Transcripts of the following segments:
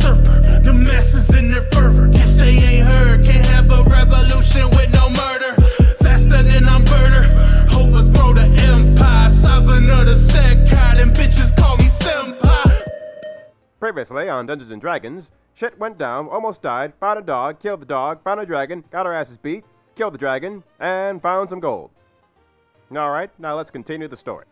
usurper. The masses in their fervor. Guess they ain't heard. Can't have a revolution with no murder. Faster than I'm Birder. Hope I grow the empire. Sovereign of the Senpai. Them bitches call me Senpai. Previously on Dungeons and Dragons, shit went down, almost died, found a dog, killed the dog, found a dragon, got our asses beat, killed the dragon, and found some gold. Alright, now let's continue the story.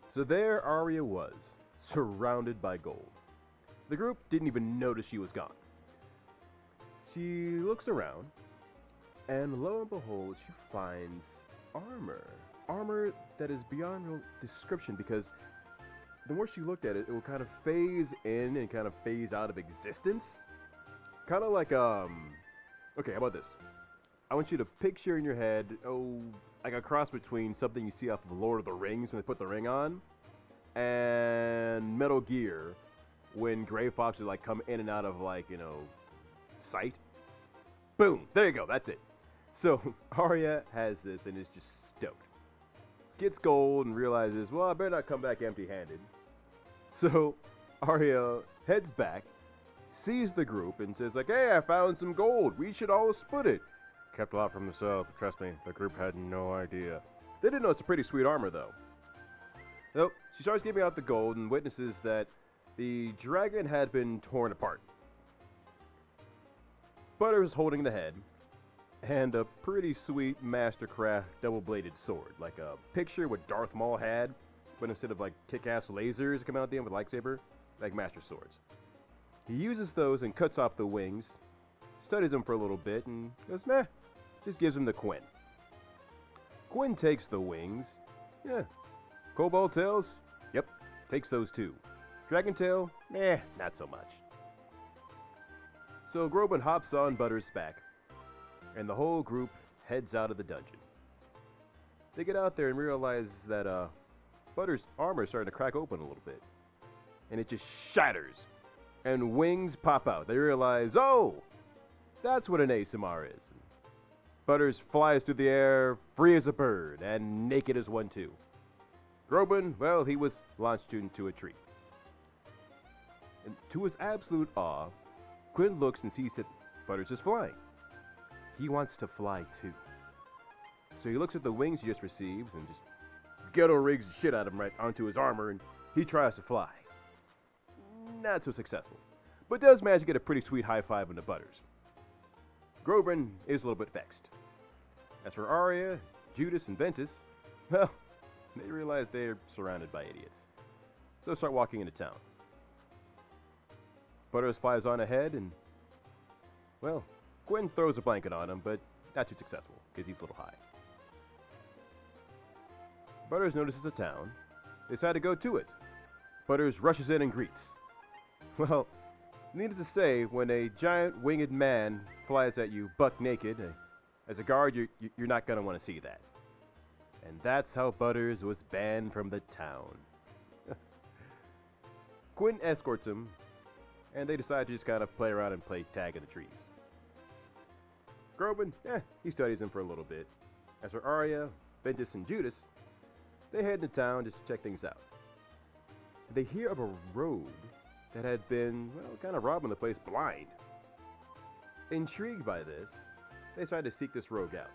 So there Arya was, surrounded by gold. The group didn't even notice she was gone. She looks around, and lo and behold, she finds armor. Armor that is beyond real description, because the more she looked at it, it will kind of phase in and kind of phase out of existence. Kind of like, okay, how about this? I want you to picture in your head, like a cross between something you see off of Lord of the Rings when they put the ring on, and Metal Gear when Gray Fox would, like, come in and out of, like, you know, sight. Boom! There you go, that's it. So, Arya has this and is just stoked. Gets gold and realizes, well, I better not come back empty-handed. So, Arya heads back, sees the group, and says, like, hey, I found some gold. We should all split it. Kept a lot from myself. Trust me, the group had no idea. They didn't know it's a pretty sweet armor, though. So, she starts giving out the gold and witnesses that the dragon had been torn apart. Butter is holding the head, and a pretty sweet Mastercraft double-bladed sword, like a picture what Darth Maul had, but instead of like kick-ass lasers coming out the end with a lightsaber, like Master Swords. He uses those and cuts off the wings, studies them for a little bit, and goes, meh, just gives them to Quinn. Quinn takes the wings, yeah. Cobalt Tails, yep, takes those too. Dragon Tail, not so much. So Groban hops on Butter's back, and the whole group heads out of the dungeon. They get out there and realize that Butter's armor is starting to crack open a little bit. And it just shatters, and wings pop out. They realize, oh, that's what an ASMR is. And Butters flies through the air, free as a bird, and naked as one too. Groban, well, he was launched into a tree. And to his absolute awe, Quinn looks and sees that Butters is flying. He wants to fly too. So he looks at the wings he just receives and just ghetto rigs the shit out of him right onto his armor, and he tries to fly. Not so successful, but does manage to get a pretty sweet high five into Butters. Groban is a little bit vexed. As for Arya, Judas, and Ventus, well, they realize they're surrounded by idiots. So start walking into town. Butters flies on ahead and, well, Gwen throws a blanket on him, but not too successful, because he's a little high. Butters notices a town. They decide to go to it. Butters rushes in and greets. Well, needless to say, when a giant winged man flies at you buck naked, as a guard, you're not going to want to see that. And that's how Butters was banned from the town. Quinn escorts him, and they decide to just kind of play around and play tag in the trees. Groban, he studies him for a little bit. As for Arya, Ventus, and Judas, they head into town just to check things out. They hear of a rogue that had been, well, kind of robbing the place blind. Intrigued by this, they decide to seek this rogue out.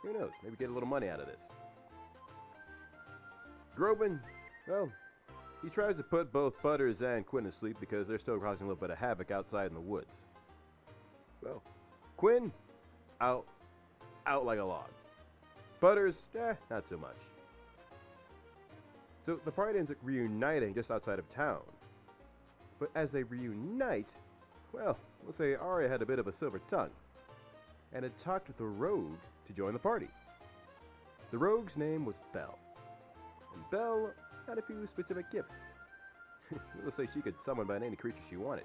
Who knows, maybe get a little money out of this. Groban, well, he tries to put both Butters and Quinn to sleep because they're still causing a little bit of havoc outside in the woods. Well, Quinn, out like a log. Butters, not so much. So the party ends up reuniting just outside of town. But as they reunite, well, we'll say Arya had a bit of a silver tongue and had talked with the rogue to join the party. The rogue's name was Belle. And Belle had a few specific gifts. We'll say she could summon by any creature she wanted.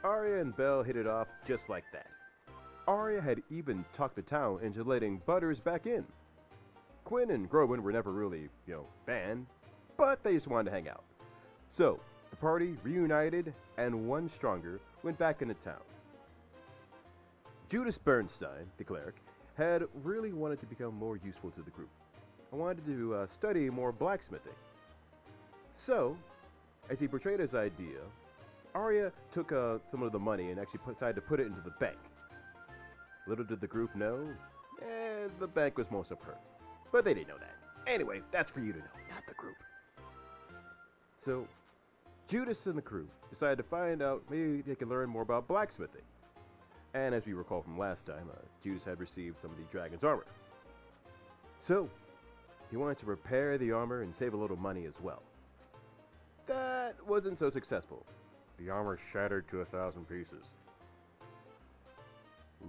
Arya and Belle hit it off just like that. Arya had even talked the town into letting Butters back in. Quinn and Groban were never really, banned, but they just wanted to hang out. So, the party reunited, and one stronger went back into town. Judas Bernstein, the cleric, had really wanted to become more useful to the group. I wanted to study more blacksmithing. So, as he portrayed his idea, Arya took some of the money and actually decided to put it into the bank. Little did the group know, the bank was most of her. But they didn't know that. Anyway, that's for you to know, not the group. So, Judas and the crew decided to find out maybe they could learn more about blacksmithing. And as we recall from last time, Judas had received some of the dragon's armor. So, he wanted to repair the armor and save a little money as well. That wasn't so successful. The armor shattered to 1,000 pieces,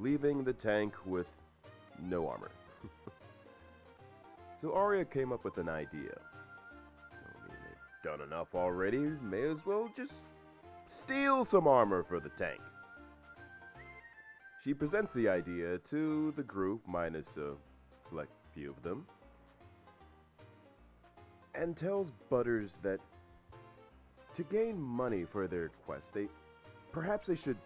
leaving the tank with no armor. So Arya came up with an idea. I mean, they've done enough already, may as well just steal some armor for the tank. She presents the idea to the group, minus a select few of them, and tells Butters that to gain money for their quest, perhaps they should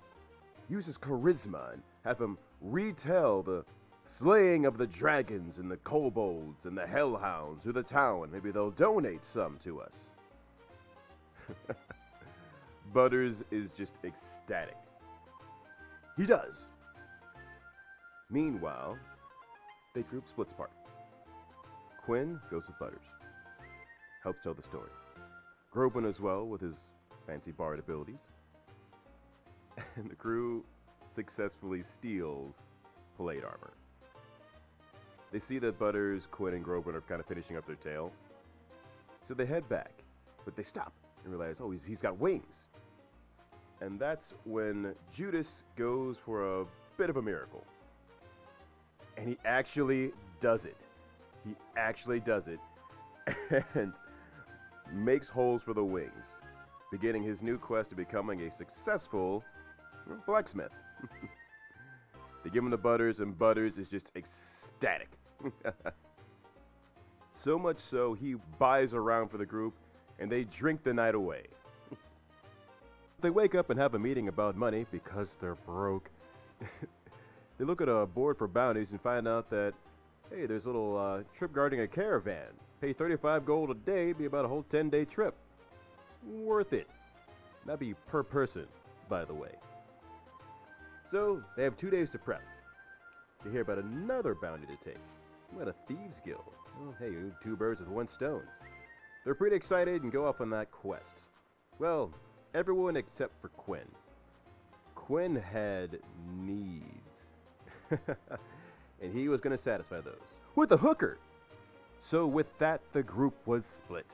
use his charisma and have him retell the slaying of the dragons and the kobolds and the hellhounds through the town. Maybe they'll donate some to us. Butters is just ecstatic. He does. Meanwhile, the group splits apart. Quinn goes with Butters, helps tell the story. Groban as well with his fancy bard abilities. And the crew successfully steals plate armor. They see that Butters, Quinn, and Groban are kind of finishing up their tale. So they head back, but they stop and realize, oh, he's got wings. And that's when Judas goes for a bit of a miracle. And he actually does it. He actually does it. And makes holes for the wings, beginning his new quest of becoming a successful blacksmith. They give him the Butters, and Butters is just ecstatic. So much so, he buys a round for the group, and they drink the night away. They wake up and have a meeting about money because they're broke. They look at a board for bounties and find out that, hey, there's a little trip guarding a caravan. Pay 35 gold a day, be about a whole 10-day trip. Worth it. That'd be per person, by the way. So, they have 2 days to prep. They hear about another bounty to take. What, a thieves guild? Well, hey, 2 birds with 1 stone. They're pretty excited and go off on that quest. Well, everyone except for Quinn. Quinn had needs. And he was going to satisfy those with a hooker. So with that, the group was split.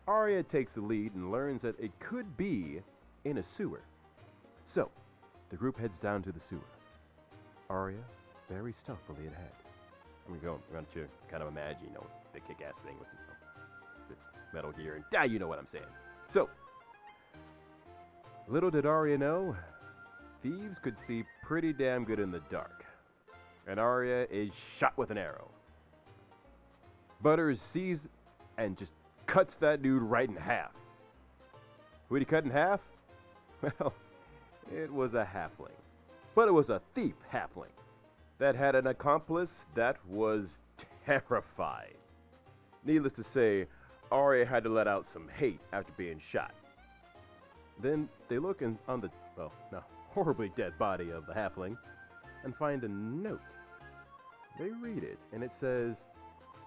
Arya takes the lead and learns that it could be in a sewer. So, the group heads down to the sewer. Arya very stealthily ahead. I'm going to kind of imagine, the kick-ass thing with the metal gear, and you know what I'm saying. So, little did Arya know, thieves could see pretty damn good in the dark. And Arya is shot with an arrow. Butters sees and just cuts that dude right in half. Who'd he cut in half? Well, it was a halfling. But it was a thief halfling that had an accomplice that was terrified. Needless to say, Arya had to let out some hate after being shot. Then they look on the, horribly dead body of the halfling and find a note. They read it, and it says,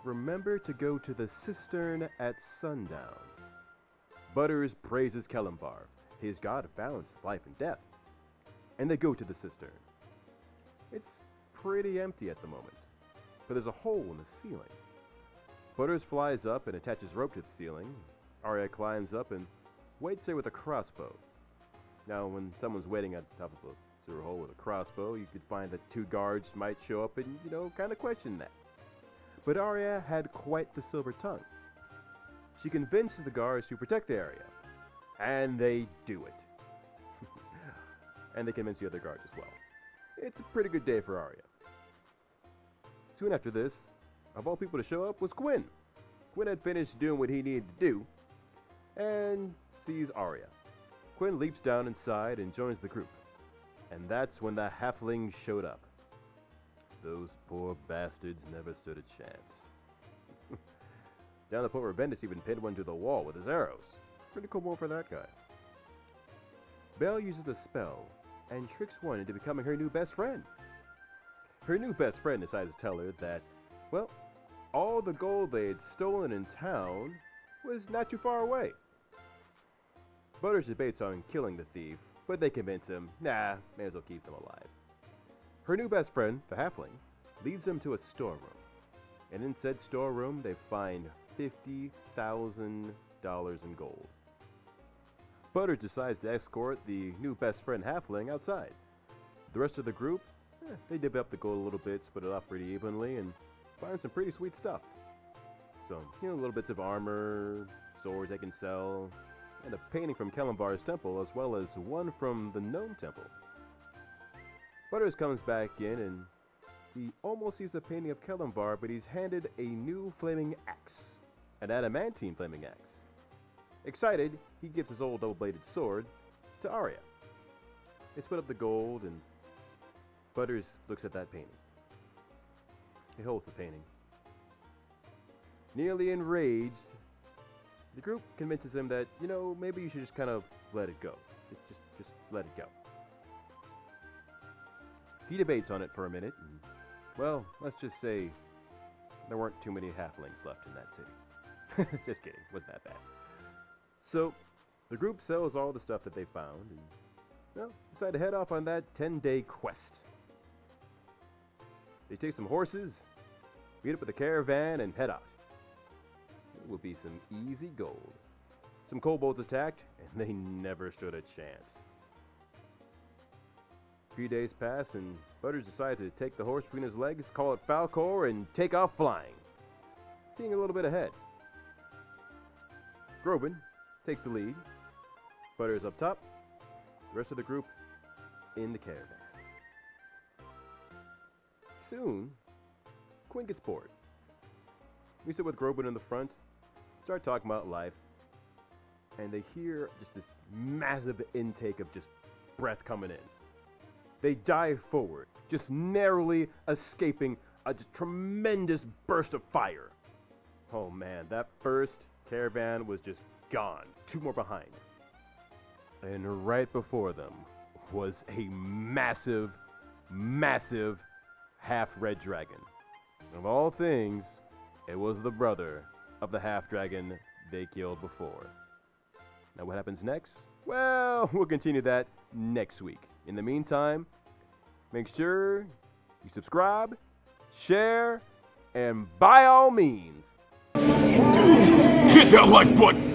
"Remember to go to the cistern at sundown." Butters praises Kellambar, his god of balance of life and death. And they go to the cistern. It's pretty empty at the moment, but there's a hole in the ceiling. Butters flies up and attaches rope to the ceiling. Arya climbs up and waits there with a crossbow. Now, when someone's waiting at the top of a sewer hole with a crossbow, you could find that 2 guards might show up and, kind of question that. But Arya had quite the silver tongue. She convinces the guards to protect the area. And they do it. And they convince the other guards as well. It's a pretty good day for Arya. Soon after this, of all people to show up was Quinn. Quinn had finished doing what he needed to do and sees Arya. Quinn leaps down inside and joins the group. And that's when the halflings showed up. Those poor bastards never stood a chance. Down the point where Bendis even pinned one to the wall with his arrows. Pretty cool move for that guy. Belle uses a spell and tricks one into becoming her new best friend. Her new best friend decides to tell her that, well, all the gold they had stolen in town was not too far away. Butters debates on killing the thief, but they convince him, nah, may as well keep them alive. Her new best friend, the halfling, leads them to a storeroom. And in said storeroom, they find $50,000 in gold. Butters decides to escort the new best friend halfling outside. The rest of the group, they divvy up the gold a little bit, split it up pretty evenly, and find some pretty sweet stuff. So, little bits of armor, swords they can sell, and a painting from Kalimvar's temple, as well as one from the gnome temple. Butters comes back in, and he almost sees the painting of Kalimvar, but he's handed a new flaming axe, an adamantine flaming axe. Excited, he gives his old double-bladed sword to Arya. They split up the gold, and Butters looks at that painting. He holds the painting. Nearly enraged, the group convinces him that, maybe you should just kind of let it go. Just let it go. He debates on it for a minute, and, well, let's just say there weren't too many halflings left in that city. Just kidding, wasn't that bad. So, the group sells all the stuff that they found, and, decide to head off on that 10-day quest. They take some horses, meet up with a caravan, and head out. It will be some easy gold. Some kobolds attacked, and they never stood a chance. A few days pass, and Butters decides to take the horse between his legs, call it Falcor, and take off flying, seeing a little bit ahead. Groban takes the lead. Butters up top, the rest of the group in the caravan. Soon, Quinn gets bored. We sit with Groban in the front, start talking about life, and they hear just this massive intake of just breath coming in. They dive forward, just narrowly escaping a just tremendous burst of fire. Oh man, that first caravan was just gone, 2 more behind. And right before them was a massive, massive half-red dragon. Of all things, it was the brother of the half-dragon they killed before. Now what happens next? Well, we'll continue that next week. In the meantime, make sure you subscribe, share, and by all means, hit that like button.